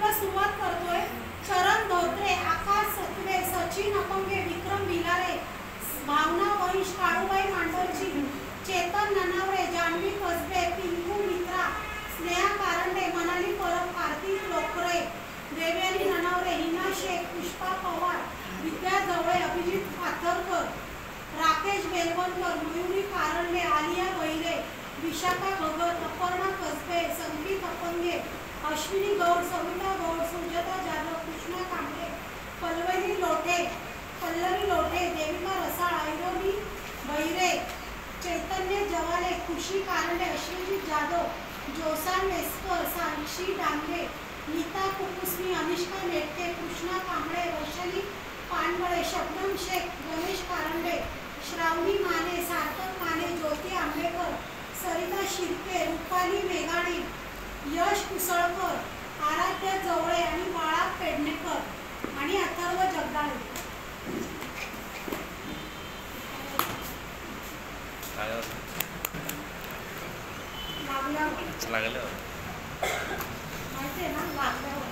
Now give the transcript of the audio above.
तुला सुरुवात करतोय। चरण धोत्रे, आकाश सत्वे, सचिन अपंगे, विक्रम भिलारे, भावना वंश, काळूबाई मांडरची, चेतन ननावरे, जान्हवी कसबे, पिंकू मित्रा, स्नेहा कारंडे, मनाली परब, कार्तिक लोकरे, देवयानी ननावरे, हिना शेख, पुष्पा पवार, विद्या जवळे, अभिजित पाथरकर, राकेश बेलवणकर, मयुरी कारंडे, आलिया बैरे, विशाखा भगत, अपर्णा कसबे, संगीत अपंगे, अश्विनी गौड, सविता गौड, सुजाता जाधव, कृष्णा कांबळे, पल्लवी लोठे, देविका रसाळ, ऐरोनी बैरे, चैतन्य जवाले, खुशी कारंडे, अश्विनी जाधव, जोसान वेस्कर, साक्षी डांगे, नीता कुकुस्मी, अनिष्का मेटके, कृष्णा कांबळे, वैशाली पानबळे, शबनम शेख, गणेश कारंडे, श्रावणी माने, सार्थक माने, ज्योती आंबेकर, सरिता शिर्के, रुपाली मेघाणी, यश कुसळकर, आराध्या जवळे आणि बाळा पेडणेकर आणि अथर्व जगदाळे। लागल्यावर माहिती आहे ना, लागल्यावर